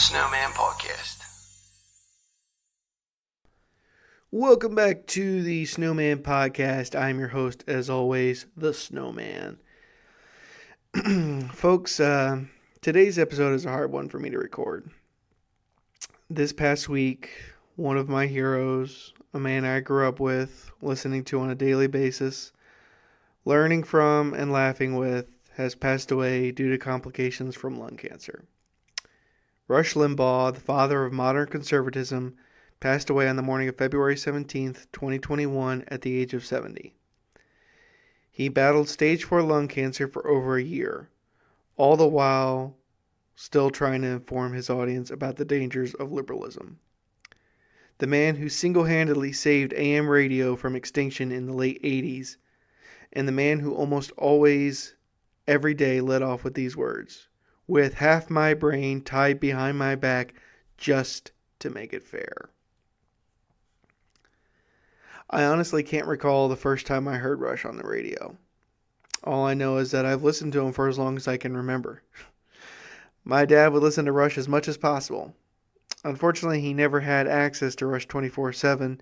Snowman Podcast. Welcome back to the Snowman Podcast. I'm your host, as always, the Snowman. Folks, today's episode is a hard one for me to record. This past week, one of my heroes, a man I grew up with, listening to on a daily basis, learning from and laughing with, has passed away due to complications from lung cancer. Rush Limbaugh, the father of modern conservatism, passed away on the morning of February 17th, 2021 at the age of 70. He battled stage 4 lung cancer for over a year, all the while still trying to inform his audience about the dangers of liberalism. The man who single-handedly saved AM radio from extinction in the late 80s, and the man who almost always, every day, led off with these words, "With half my brain tied behind my back just to make it fair." I honestly can't recall the first time I heard Rush on the radio. All I know is that I've listened to him for as long as I can remember. My dad would listen to Rush as much as possible. Unfortunately, he never had access to Rush 24/7.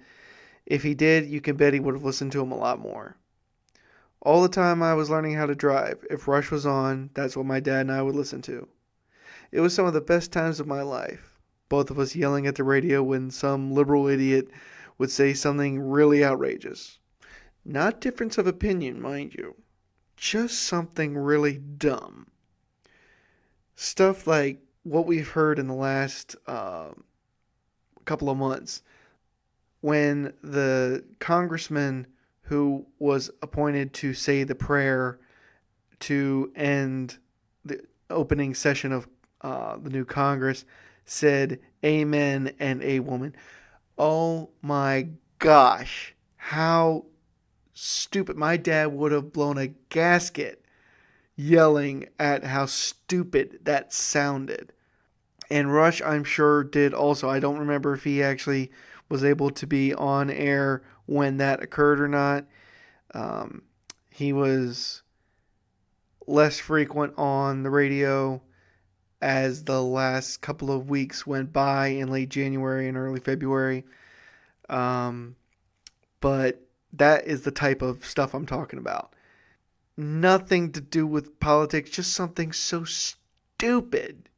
If he did, you can bet he would have listened to him a lot more. All the time I was learning how to drive, if Rush was on, that's what my dad and I would listen to. It was some of the best times of my life. Both of us yelling at the radio when some liberal idiot would say something really outrageous. Not difference of opinion, mind you. Just something really dumb. Stuff like what we've heard in the last couple of months. When the congressman who was appointed to say the prayer to end the opening session of the new Congress said amen and a woman. Oh my gosh, how stupid. My dad would have blown a gasket yelling at how stupid that sounded. And Rush, I'm sure, did also. I don't remember if he actually was able to be on air when that occurred or not. He was less frequent on the radio as the last couple of weeks went by in late January and early February. But that is the type of stuff I'm talking about. Nothing to do with politics, just something so stupid.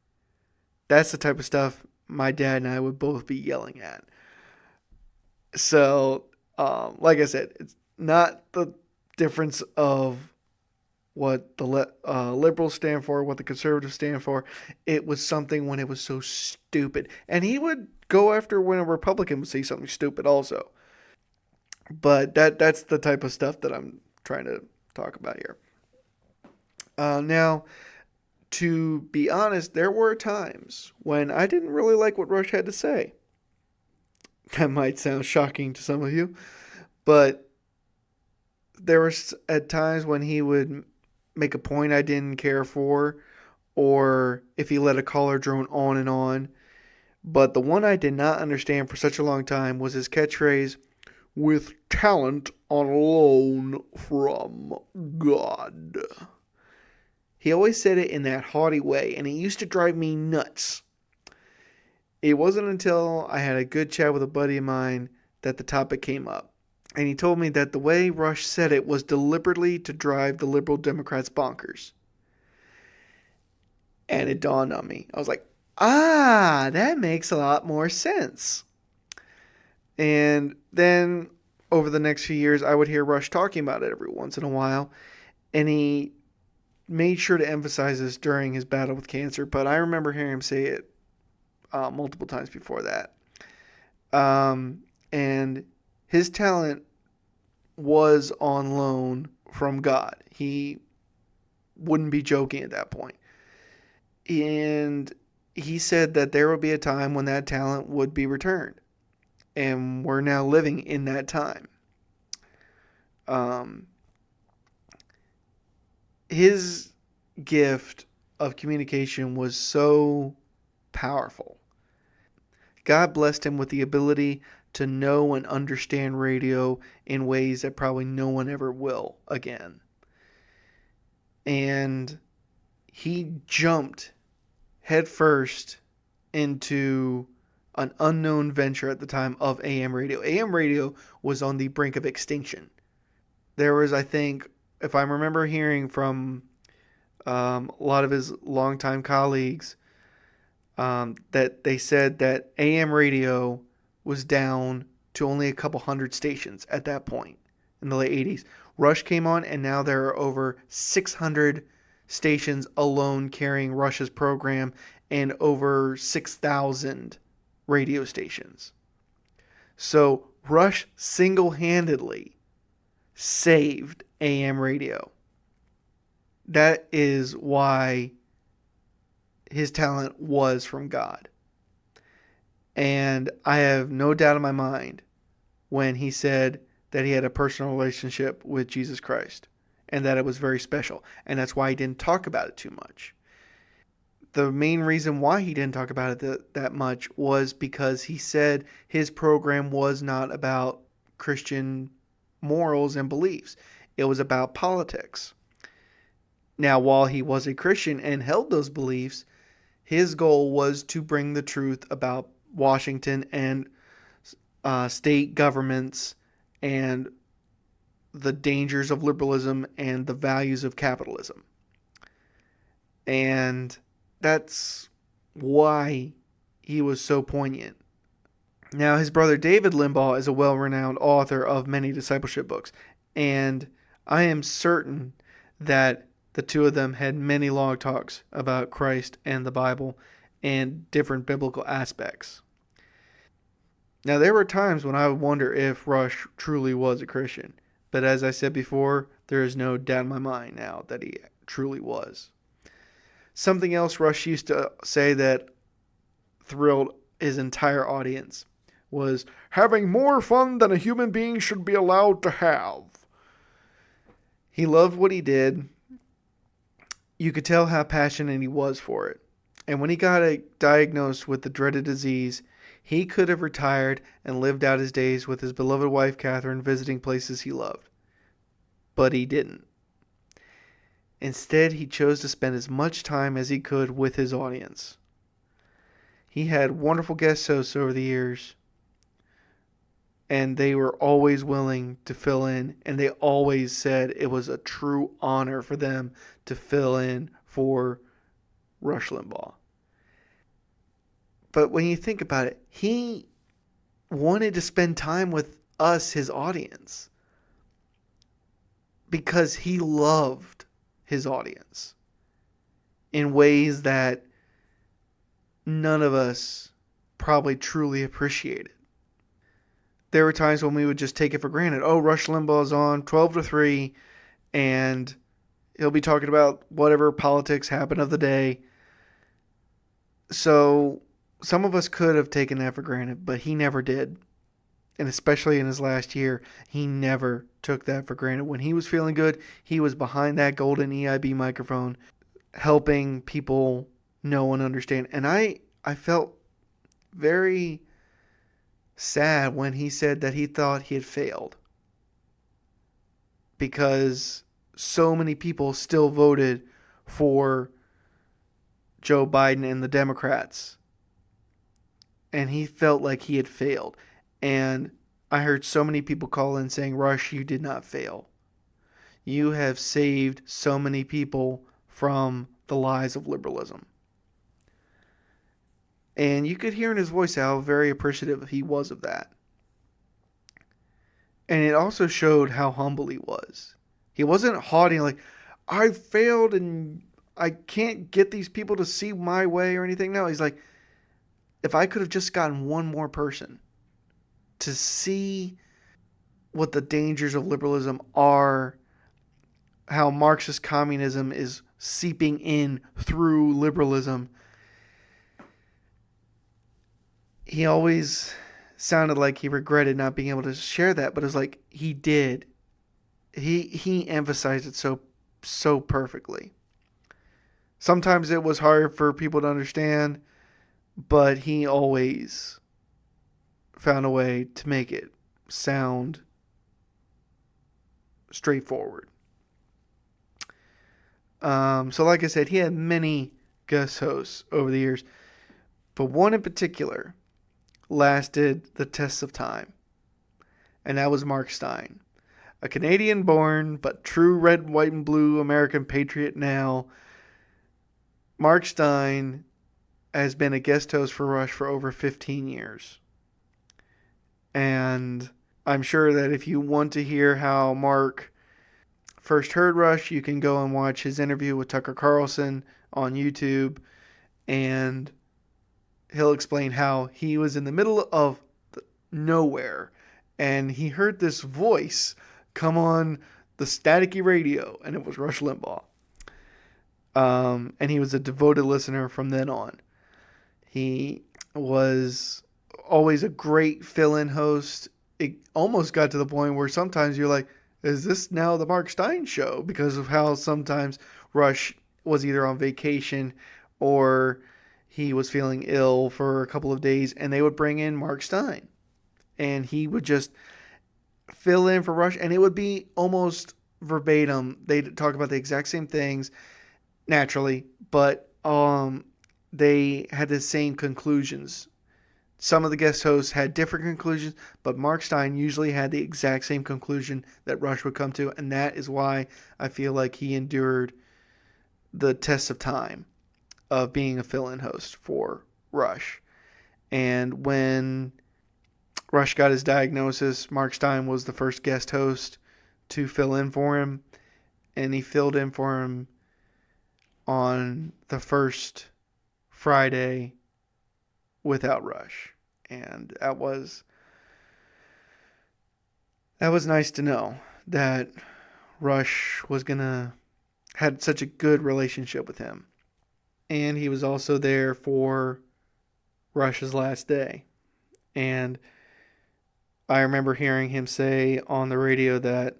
That's the type of stuff my dad and I would both be yelling at. So, like I said, it's not the difference of what the liberals stand for, what the conservatives stand for. It was something when it was so stupid. And he would go after when a Republican would say something stupid also. But that's the type of stuff that I'm trying to talk about here. Now, to be honest, there were times when I didn't really like what Rush had to say. That might sound shocking to some of you, but there were at times when he would make a point I didn't care for, or if he let a caller drone on and on. But the one I did not understand for such a long time was his catchphrase, "with talent on loan from God." He always said it in that haughty way, and it used to drive me nuts. It wasn't until I had a good chat with a buddy of mine that the topic came up. And he told me that the way Rush said it was deliberately to drive the liberal Democrats bonkers. And it dawned on me. I was like, that makes a lot more sense. And then over the next few years, I would hear Rush talking about it every once in a while. And he made sure to emphasize this during his battle with cancer. But I remember hearing him say it multiple times before that. And his talent was on loan from God. He wouldn't be joking at that point. And he said that there would be a time when that talent would be returned. And we're now living in that time. His gift of communication was so powerful. God blessed him with the ability to know and understand radio in ways that probably no one ever will again. And he jumped headfirst into an unknown venture at the time of AM radio. AM radio was on the brink of extinction. There was, I think, if I remember hearing from a lot of his longtime colleagues, that they said that AM radio was down to only a couple hundred stations at that point in the late 80s. Rush came on, and now there are over 600 stations alone carrying Rush's program and over 6,000 radio stations. So Rush single handedly saved AM radio. That is why his talent was from God. And I have no doubt in my mind when he said that he had a personal relationship with Jesus Christ and that it was very special. And that's why he didn't talk about it too much. The main reason why he didn't talk about it that much was because he said his program was not about Christian morals and beliefs. It was about politics. Now, while he was a Christian and held those beliefs, his goal was to bring the truth about Washington and state governments and the dangers of liberalism and the values of capitalism. And that's why he was so poignant. Now, his brother David Limbaugh is a well-renowned author of many discipleship books, and I am certain that the two of them had many long talks about Christ and the Bible and different biblical aspects. Now, there were times when I would wonder if Rush truly was a Christian, but as I said before, there is no doubt in my mind now that he truly was. Something else Rush used to say that thrilled his entire audience was having more fun than a human being should be allowed to have. He loved what he did. You could tell how passionate he was for it. And when he got diagnosed with the dreaded disease, he could have retired and lived out his days with his beloved wife, Catherine, visiting places he loved. But he didn't. Instead, he chose to spend as much time as he could with his audience. He had wonderful guest hosts over the years, and they were always willing to fill in, and they always said it was a true honor for them to fill in for Rush Limbaugh. But when you think about it, he wanted to spend time with us, his audience, because he loved his audience in ways that none of us probably truly appreciated. There were times when we would just take it for granted. Oh, Rush Limbaugh's on 12 to 3, and he'll be talking about whatever politics happened of the day. So some of us could have taken that for granted, but he never did. And especially in his last year, he never took that for granted. When he was feeling good, he was behind that golden EIB microphone, helping people know and understand. And I felt very sad when he said that he thought he had failed, because so many people still voted for Joe Biden and the Democrats, and he felt like he had failed. And I heard so many people call in saying, Rush, you did not fail. You have saved so many people from the lies of liberalism. And you could hear in his voice how very appreciative he was of that. And it also showed how humble he was. He wasn't haughty, like, I failed and I can't get these people to see my way or anything. No, he's like, if I could have just gotten one more person to see what the dangers of liberalism are, how Marxist communism is seeping in through liberalism. He always sounded like he regretted not being able to share that, but it was like he did. He emphasized it so perfectly. Sometimes it was hard for people to understand, but he always found a way to make it sound straightforward. So like I said, he had many guest hosts over the years, but one in particular lasted the test of time, and that was Mark Stein. A Canadian born, but true red, white, and blue American patriot now, Mark Stein has been a guest host for Rush for over 15 years. And I'm sure that if you want to hear how Mark first heard Rush, you can go and watch his interview with Tucker Carlson on YouTube, and he'll explain how he was in the middle of nowhere and he heard this voice come on the staticky radio, and it was Rush Limbaugh. And he was a devoted listener from then on. He was always a great fill-in host. It almost got to the point where sometimes you're like, is this now the Mark Stein show? Because of how sometimes Rush was either on vacation or he was feeling ill for a couple of days, and they would bring in Mark Stein. And he would just fill in for Rush, and it would be almost verbatim. They'd talk about the exact same things, naturally, but they had the same conclusions. Some of the guest hosts had different conclusions, but Mark Stein usually had the exact same conclusion that Rush would come to, and that is why I feel like he endured the test of time of being a fill-in host for Rush. And when Rush got his diagnosis, Mark Stein was the first guest host to fill in for him, and he filled in for him on the first Friday without Rush. And that was nice to know that Rush had such a good relationship with him. And he was also there for Rush's last day. And I remember hearing him say on the radio that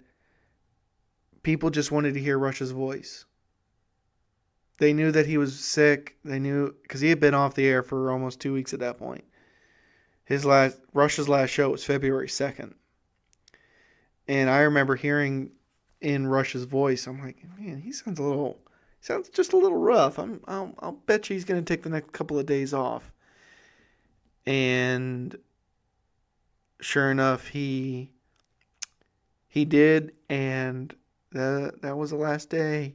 people just wanted to hear Rush's voice. They knew that he was sick. They knew because he had been off the air for almost 2 weeks at that point. Rush's last show was February 2nd. And I remember hearing in Rush's voice, I'm like, man, he sounds just a little rough. I'll bet you he's going to take the next couple of days off. And sure enough, he did, and that was the last day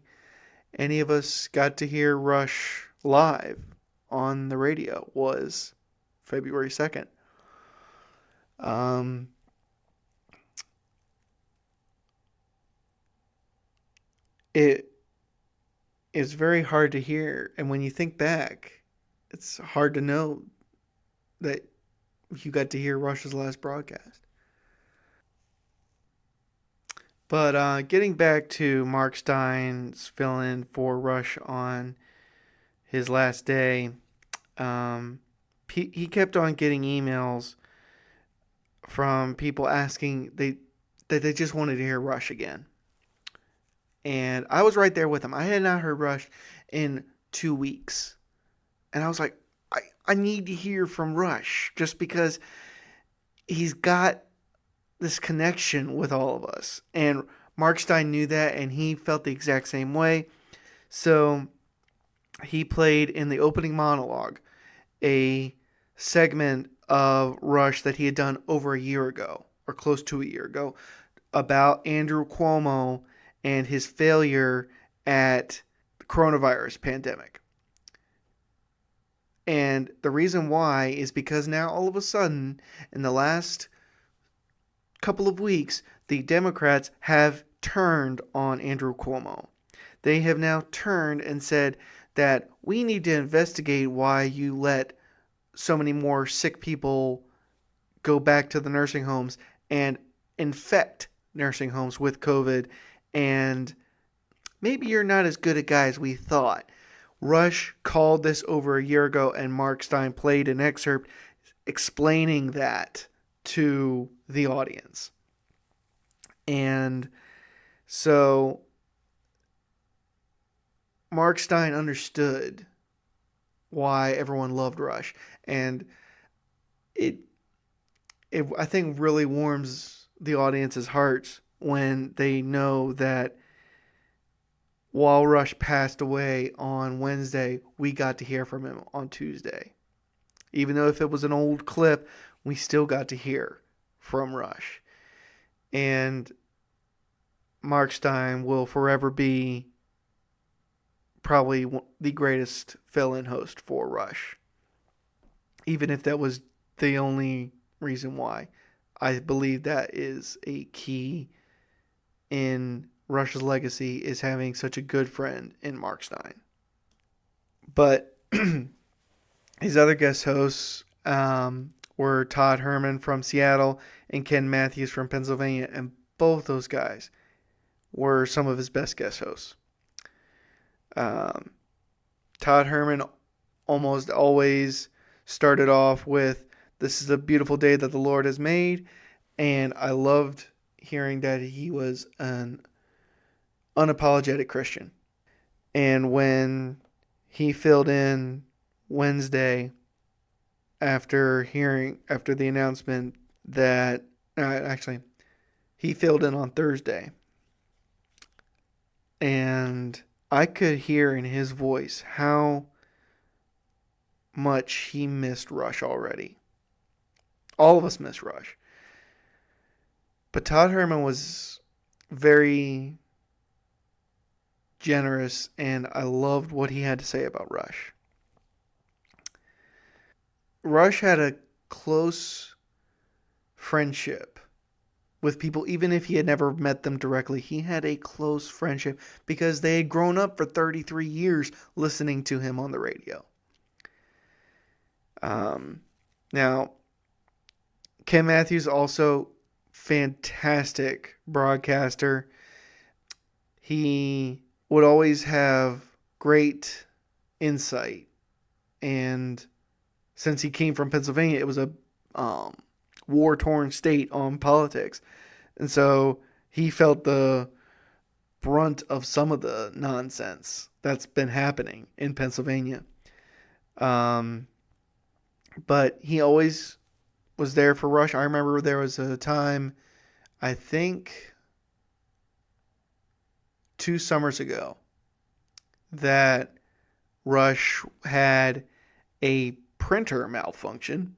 any of us got to hear Rush live on the radio was February 2nd. It is very hard to hear, and when you think back, it's hard to know that you got to hear Rush's last broadcast. But getting back to Mark Stein's fill-in for Rush on his last day, he kept on getting emails from people asking that they just wanted to hear Rush again. And I was right there with him. I had not heard Rush in 2 weeks. And I was like, I need to hear from Rush just because he's got this connection with all of us. And Mark Stein knew that, and he felt the exact same way. So he played in the opening monologue a segment of Rush that he had done over a year ago, or close to a year ago, about Andrew Cuomo and his failure at the coronavirus pandemic. And the reason why is because now all of a sudden, in the last couple of weeks, the Democrats have turned on Andrew Cuomo. They have now turned and said that we need to investigate why you let so many more sick people go back to the nursing homes and infect nursing homes with COVID, and maybe you're not as good a guy as we thought. Rush called this over a year ago, and Mark Stein played an excerpt explaining that to the audience. And so Mark Stein understood why everyone loved Rush. And it I think really warms the audience's hearts when they know that while Rush passed away on Wednesday, we got to hear from him on Tuesday. Even though if it was an old clip, we still got to hear from Rush. And Mark Stein will forever be probably the greatest fill-in host for Rush. Even if that was the only reason why. I believe that is a key in Rush's legacy, is having such a good friend in Mark Stein. But his other guest hosts were Todd Herman from Seattle and Ken Matthews from Pennsylvania, and both those guys were some of his best guest hosts. Todd Herman almost always started off with, "This is a beautiful day that the Lord has made," and I loved hearing that he was an unapologetic Christian. And when he filled in Wednesday after the announcement that actually he filled in on Thursday, and I could hear in his voice how much he missed Rush already. All of us miss Rush. But Todd Herman was very generous, and I loved what he had to say about Rush. Rush had a close friendship with people, even if he had never met them directly. He had a close friendship because they had grown up for 33 years listening to him on the radio. Now, Ken Matthews, also fantastic broadcaster. He would always have great insight, and since he came from Pennsylvania, it was a war-torn state on politics, and so he felt the brunt of some of the nonsense that's been happening in Pennsylvania. But he always was there for Rush. I remember there was a time, I think 2 summers ago, that Rush had a printer malfunction,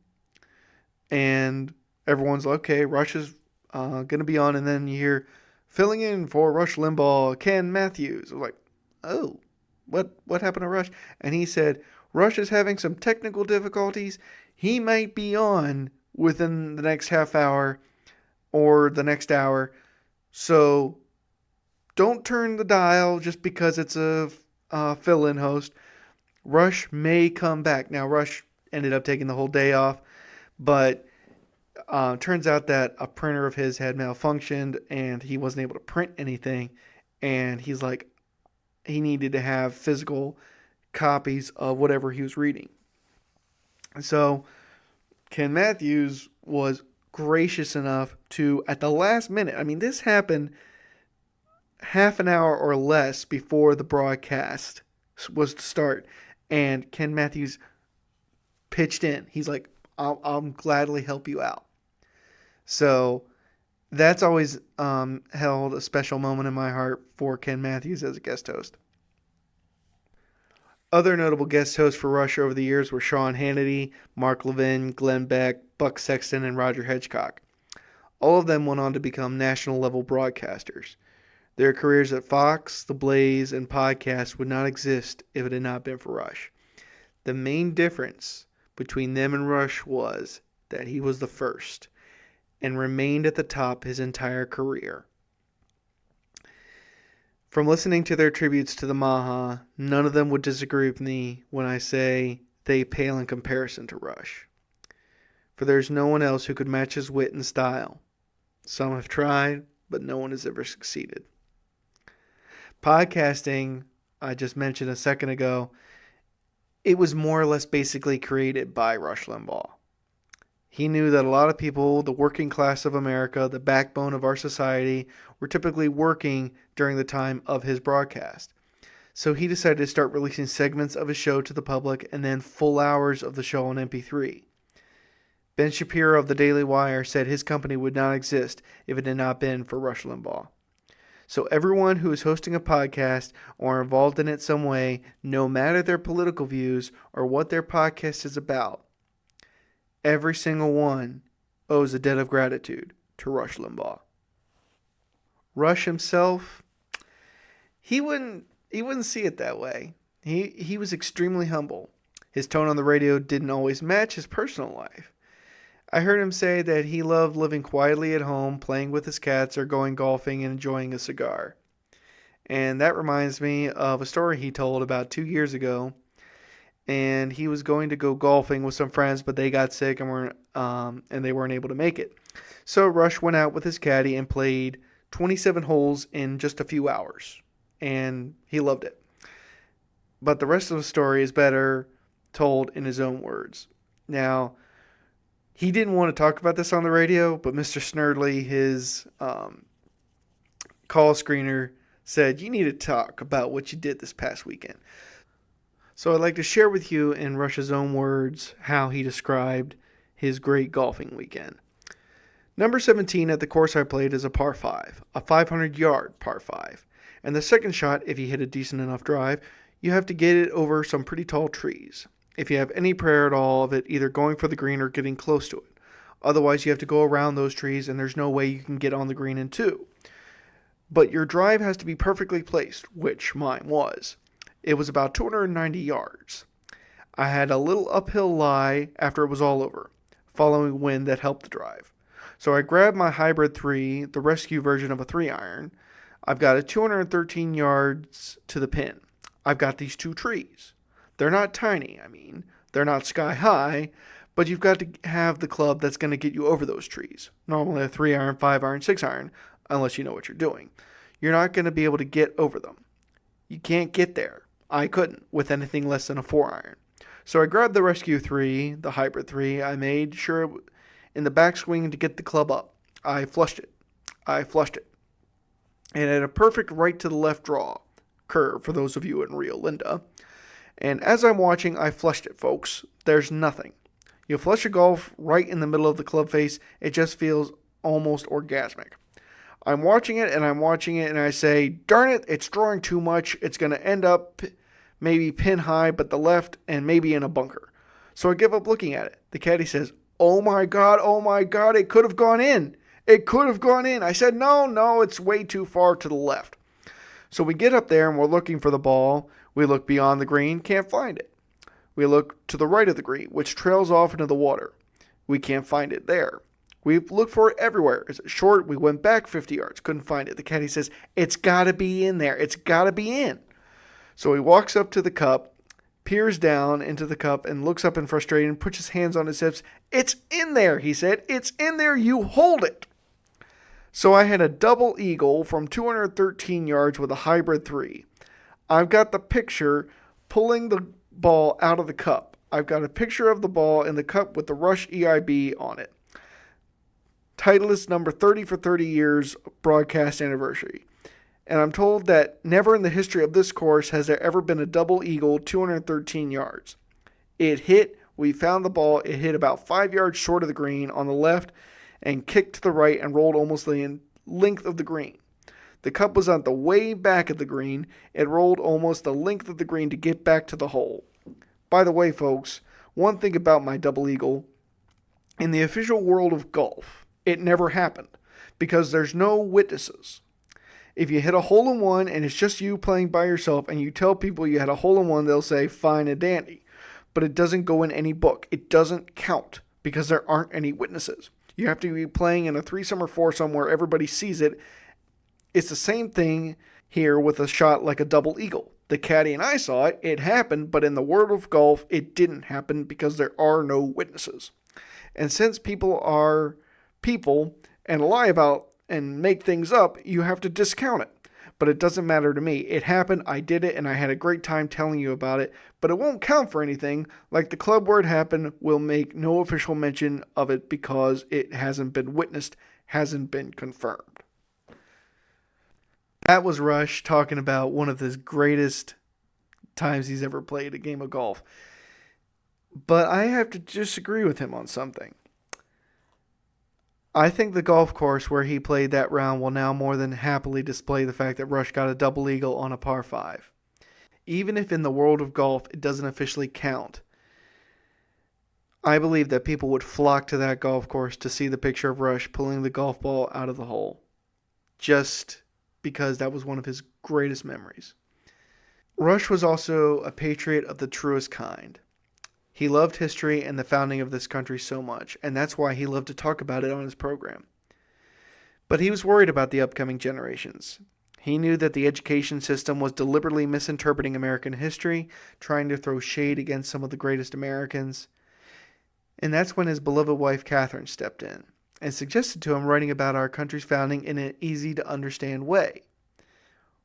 and everyone's like, okay, Rush is going to be on, and then you hear, filling in for Rush Limbaugh, Ken Matthews. I was like, oh, what happened to Rush? And he said, Rush is having some technical difficulties. He might be on within the next half hour or the next hour, so don't turn the dial just because it's a fill-in host. Rush may come back. Now, Rush ended up taking the whole day off, but turns out that a printer of his had malfunctioned and he wasn't able to print anything, and he's like, he needed to have physical copies of whatever he was reading. So Ken Matthews was gracious enough to, at the last minute, I mean, this happened half an hour or less before the broadcast was to start, and Ken Matthews pitched in. He's like, I'll gladly help you out. So that's always held a special moment in my heart for Ken Matthews as a guest host. Other notable guest hosts for Rush over the years were Sean Hannity, Mark Levin, Glenn Beck, Buck Sexton, and Roger Hitchcock. All of them went on to become national-level broadcasters. Their careers at Fox, The Blaze, and podcasts would not exist if it had not been for Rush. The main difference between them and Rush was that he was the first and remained at the top his entire career. From listening to their tributes to the Maha, none of them would disagree with me when I say they pale in comparison to Rush. For there's no one else who could match his wit and style. Some have tried, but no one has ever succeeded. Podcasting, I just mentioned a second ago, it was more or less basically created by Rush Limbaugh. He knew that a lot of people, the working class of America, the backbone of our society, were typically working during the time of his broadcast. So he decided to start releasing segments of his show to the public and then full hours of the show on MP3. Ben Shapiro of the Daily Wire said his company would not exist if it had not been for Rush Limbaugh. So everyone who is hosting a podcast or involved in it some way, no matter their political views or what their podcast is about, Every single one owes a debt of gratitude to Rush Limbaugh. Rush himself, he wouldn't see it that way. He was extremely humble. His tone on the radio didn't always match his personal life. I heard him say that he loved living quietly at home, playing with his cats, or going golfing and enjoying a cigar. And that reminds me of a story he told about 2 years ago. And he was going to go golfing with some friends, but they got sick and they weren't able to make it. So Rush went out with his caddy and played 27 holes in just a few hours, and he loved it. But the rest of the story is better told in his own words. Now, he didn't want to talk about this on the radio, but Mr. Snerdley, his call screener, said, "You need to talk about what you did this past weekend." So I'd like to share with you in Rush's own words how he described his great golfing weekend. Number 17 at the course I played is a par 5, a 500-yard par 5. And the second shot, if you hit a decent enough drive, you have to get it over some pretty tall trees. If you have any prayer at all of it either going for the green or getting close to it. Otherwise, you have to go around those trees, and there's no way you can get on the green in two. But your drive has to be perfectly placed, which mine was. It was about 290 yards. I had a little uphill lie after it was all over, following wind that helped the drive. So I grabbed my Hybrid 3, the rescue version of a 3-iron. I've got it 213 yards to the pin. I've got these two trees. They're not tiny, they're not sky high, but you've got to have the club that's going to get you over those trees. Normally a 3-iron, 5-iron, 6-iron, unless you know what you're doing. You're not going to be able to get over them. You can't get there. I couldn't with anything less than a 4-iron. So I grabbed the Rescue 3, the Hybrid 3. I made sure in the backswing to get the club up. I flushed it. And at a perfect right to the left draw. Curve, for those of you in Rio Linda. And as I'm watching, I flushed it, folks. There's nothing. You flush a golf right in the middle of the club face, it just feels almost orgasmic. I'm watching it, and I say, darn it, it's drawing too much. It's going to end up maybe pin high, but the left, and maybe in a bunker. So I give up looking at it. The caddy says, oh my God, it could have gone in. I said, no, it's way too far to the left. So we get up there, and we're looking for the ball. We look beyond the green, can't find it. We look to the right of the green, which trails off into the water. We can't find it there. We've looked for it everywhere. Is it short? We went back 50 yards. Couldn't find it. The caddy says, it's got to be in there. It's got to be in. So he walks up to the cup, peers down into the cup, and looks up in frustration, puts his hands on his hips. It's in there, he said. It's in there. You hold it. So I had a double eagle from 213 yards with a Hybrid 3. I've got the picture pulling the ball out of the cup. I've got a picture of the ball in the cup with the Rush EIB on it. Titleist number 30 for 30 years broadcast anniversary. And I'm told that never in the history of this course has there ever been a double eagle 213 yards. It hit, we found the ball, it hit about 5 yards short of the green on the left and kicked to the right and rolled almost the length of the green. The cup was at the way back of the green. It rolled almost the length of the green to get back to the hole. By the way, folks, one thing about my double eagle, in the official world of golf, it never happened because there's no witnesses. If you hit a hole-in-one and it's just you playing by yourself and you tell people you had a hole-in-one, they'll say, fine and dandy. But it doesn't go in any book. It doesn't count because there aren't any witnesses. You have to be playing in a threesome or foursome where everybody sees it. It's the same thing here with a shot like a double eagle. The caddy and I saw it. It happened, but in the world of golf, it didn't happen because there are no witnesses. And since people are people and lie about and make things up, you have to discount it. But it doesn't matter to me. It happened, I did it, and I had a great time telling you about it. But it won't count for anything. Like the club where it happened will make no official mention of it because it hasn't been witnessed, hasn't been confirmed. That was Rush talking about one of his greatest times he's ever played a game of golf. But I have to disagree with him on something. I think the golf course where he played that round will now more than happily display the fact that Rush got a double eagle on a par 5. Even if in the world of golf it doesn't officially count, I believe that people would flock to that golf course to see the picture of Rush pulling the golf ball out of the hole, just because that was one of his greatest memories. Rush was also a patriot of the truest kind. He loved history and the founding of this country so much, and that's why he loved to talk about it on his program. But he was worried about the upcoming generations. He knew that the education system was deliberately misinterpreting American history, trying to throw shade against some of the greatest Americans. And that's when his beloved wife Catherine stepped in and suggested to him writing about our country's founding in an easy to understand way.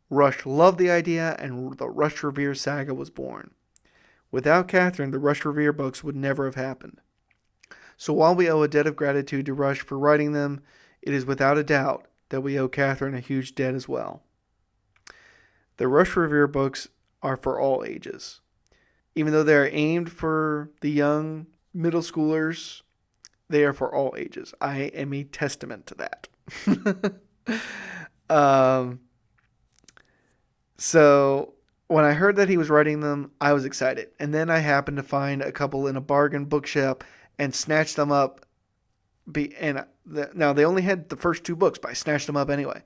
Rush loved the idea, and the Rush Revere saga was born. Without Catherine, the Rush Revere books would never have happened. So while we owe a debt of gratitude to Rush for writing them, it is without a doubt that we owe Catherine a huge debt as well. The Rush Revere books are for all ages. Even though they are aimed for the young middle schoolers, they are for all ages. I am a testament to that. So when I heard that he was writing them, I was excited. And then I happened to find a couple in a bargain bookshop and snatched them up. Now, they only had the first two books, but I snatched them up anyway.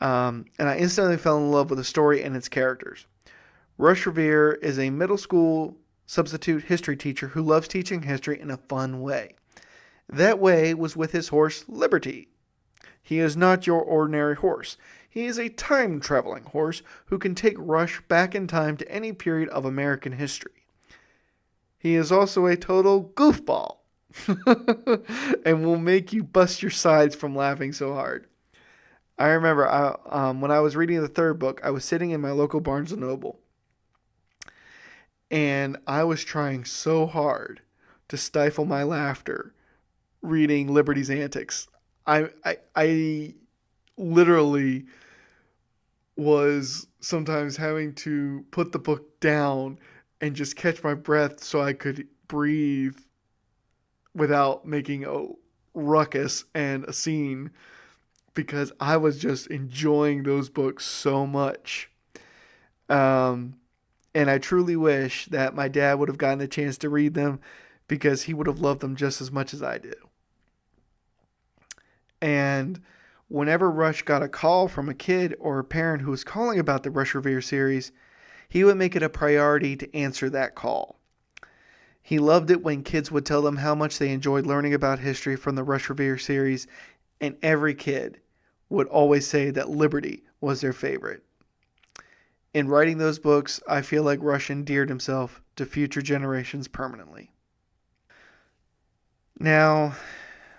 And I instantly fell in love with the story and its characters. Rush Revere is a middle school substitute history teacher who loves teaching history in a fun way. That way was with his horse, Liberty. He is not your ordinary horse. He is a time-traveling horse who can take Rush back in time to any period of American history. He is also a total goofball and will make you bust your sides from laughing so hard. I remember when I was reading the third book, I was sitting in my local Barnes & Noble, and I was trying so hard to stifle my laughter reading Liberty's antics. I literally was sometimes having to put the book down and just catch my breath so I could breathe without making a ruckus and a scene, because I was just enjoying those books so much. And I truly wish that my dad would have gotten a chance to read them, because he would have loved them just as much as I do. And whenever Rush got a call from a kid or a parent who was calling about the Rush Revere series, he would make it a priority to answer that call. He loved it when kids would tell them how much they enjoyed learning about history from the Rush Revere series, and every kid would always say that Liberty was their favorite. In writing those books, I feel like Rush endeared himself to future generations permanently. Now,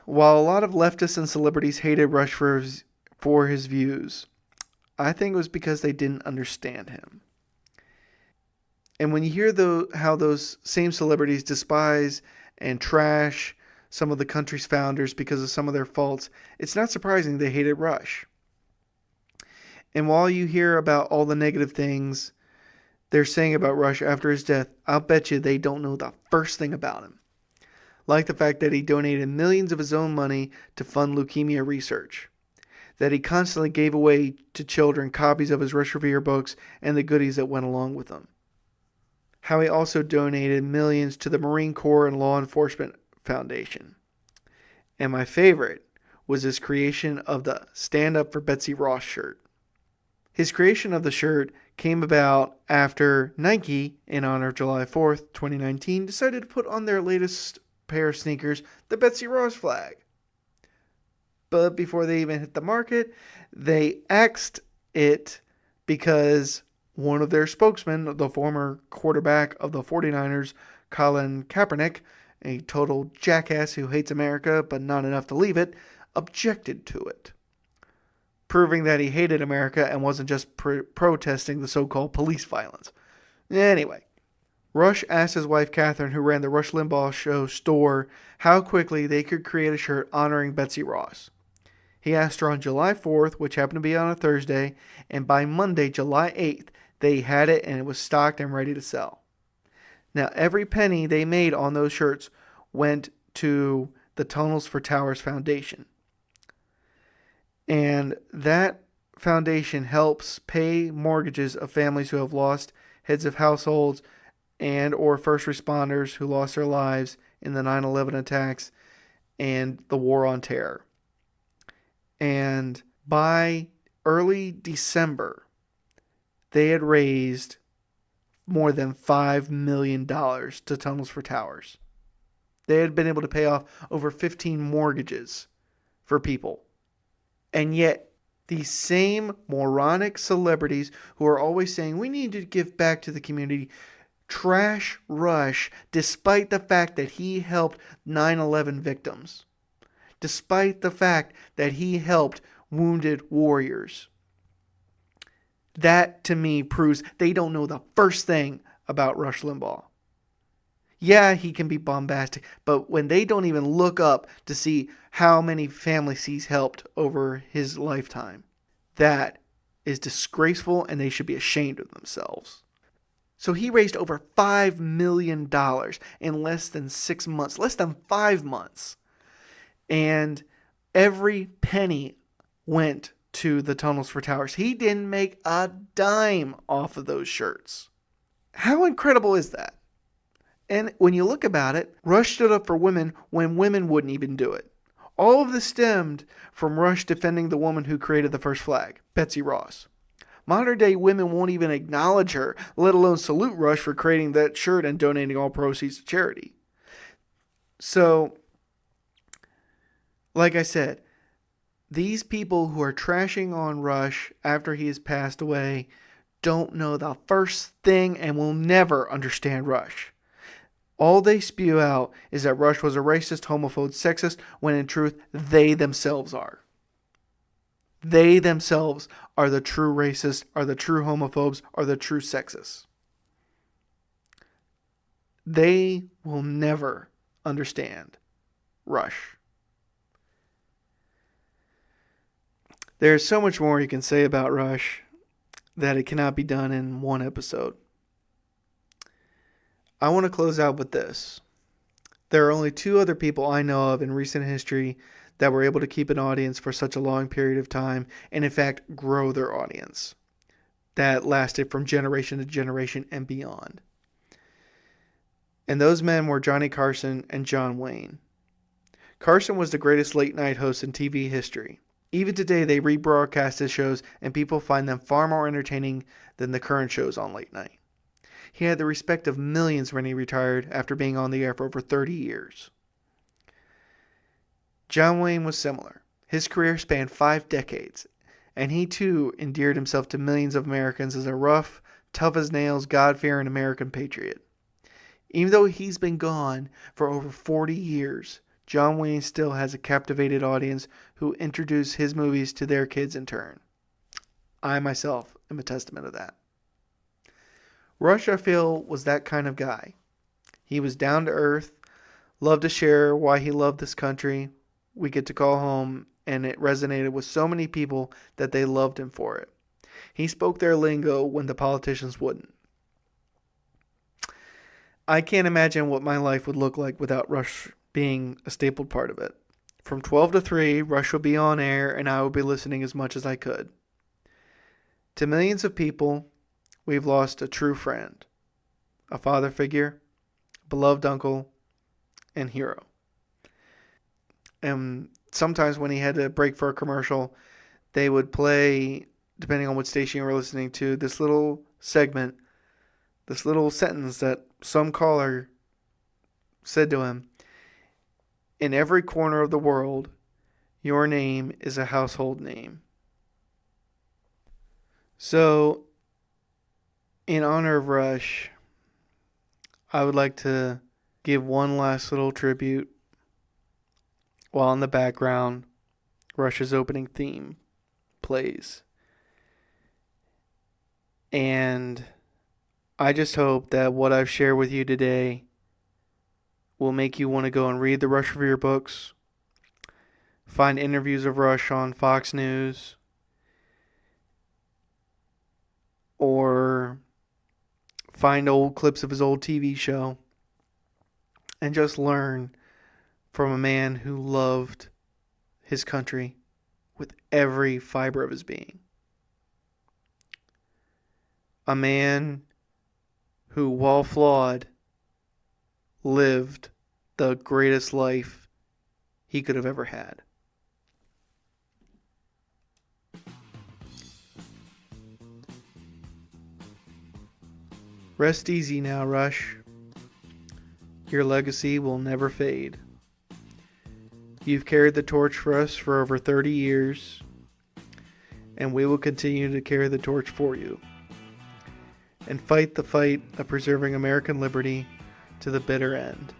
while a lot of leftists and celebrities hated Rush for his views, I think it was because they didn't understand him. And when you hear how those same celebrities despise and trash some of the country's founders because of some of their faults, it's not surprising they hated Rush. And while you hear about all the negative things they're saying about Rush after his death, I'll bet you they don't know the first thing about him. Like the fact that he donated millions of his own money to fund leukemia research, that he constantly gave away to children copies of his Rush Revere books and the goodies that went along with them, how he also donated millions to the Marine Corps and Law Enforcement Foundation. And my favorite was his creation of the Stand Up for Betsy Ross shirt. His creation of the shirt came about after Nike, in honor of July 4th, 2019, decided to put on their latest pair of sneakers the Betsy Ross flag. But before they even hit the market, they axed it because one of their spokesmen, the former quarterback of the 49ers, Colin Kaepernick, a total jackass who hates America but not enough to leave it, objected to it, proving that he hated America and wasn't just protesting the so-called police violence. Anyway, Rush asked his wife Catherine, who ran the Rush Limbaugh show store, how quickly they could create a shirt honoring Betsy Ross. He asked her on July 4th, which happened to be on a Thursday, and by Monday, July 8th, they had it and it was stocked and ready to sell. Now, every penny they made on those shirts went to the Tunnels for Towers Foundation. And that foundation helps pay mortgages of families who have lost heads of households and or first responders who lost their lives in the 9/11 attacks and the war on terror. And by early December, they had raised more than $5 million to Tunnels for Towers. They had been able to pay off over 15 mortgages for people. And yet, these same moronic celebrities who are always saying, we need to give back to the community, trash Rush despite the fact that he helped 9/11 victims. Despite the fact that he helped wounded warriors. That, to me, proves they don't know the first thing about Rush Limbaugh. Yeah, he can be bombastic, but when they don't even look up to see how many families he's helped over his lifetime, that is disgraceful, and they should be ashamed of themselves. So he raised over $5 million in less than 6 months, less than 5 months. And every penny went to the Tunnels for Towers. He didn't make a dime off of those shirts. How incredible is that? And when you look about it, Rush stood up for women when women wouldn't even do it. All of this stemmed from Rush defending the woman who created the first flag, Betsy Ross. Modern day women won't even acknowledge her, let alone salute Rush for creating that shirt and donating all proceeds to charity. So, like I said, these people who are trashing on Rush after he has passed away don't know the first thing and will never understand Rush. All they spew out is that Rush was a racist, homophobe, sexist, when in truth, they themselves are. They themselves are the true racists, are the true homophobes, are the true sexists. They will never understand Rush. There's so much more you can say about Rush that it cannot be done in one episode. I want to close out with this. There are only 2 other people I know of in recent history that were able to keep an audience for such a long period of time and in fact grow their audience that lasted from generation to generation and beyond. And those men were Johnny Carson and John Wayne. Carson was the greatest late night host in TV history. Even today they rebroadcast his shows and people find them far more entertaining than the current shows on late night. He had the respect of millions when he retired after being on the air for over 30 years. John Wayne was similar. His career spanned 5 decades, and he too endeared himself to millions of Americans as a rough, tough-as-nails, God-fearing American patriot. Even though he's been gone for over 40 years, John Wayne still has a captivated audience who introduce his movies to their kids in turn. I myself am a testament of that. Rush, I feel, was that kind of guy. He was down to earth, loved to share why he loved this country we get to call home, and it resonated with so many people that they loved him for it. He spoke their lingo when the politicians wouldn't. I can't imagine what my life would look like without Rush being a stapled part of it. From 12 to 3, Rush would be on air, and I would be listening as much as I could. To millions of people, we've lost a true friend, a father figure, beloved uncle, and hero. And sometimes when he had to break for a commercial, they would play, depending on what station you were listening to, this little segment, this little sentence that some caller said to him. In every corner of the world, your name is a household name. So, in honor of Rush, I would like to give one last little tribute while in the background, Rush's opening theme plays. And I just hope that what I've shared with you today will make you want to go and read the Rush Revere books, find interviews of Rush on Fox News, or find old clips of his old TV show, and just learn from a man who loved his country with every fiber of his being. A man who, while flawed, lived the greatest life he could have ever had. Rest easy now, Rush. Your legacy will never fade. You've carried the torch for us for over 30 years, and we will continue to carry the torch for you and fight the fight of preserving American liberty to the bitter end.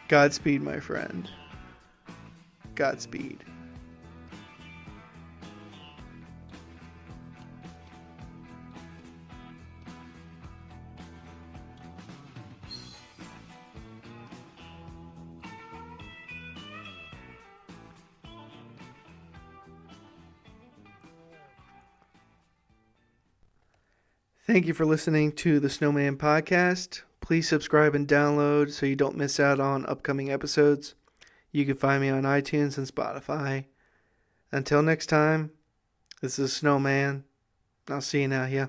Godspeed, my friend. Godspeed. Thank you for listening to the Snowman Podcast. Please subscribe and download so you don't miss out on upcoming episodes. You can find me on iTunes and Spotify. Until next time, this is Snowman. I'll see you now, yeah.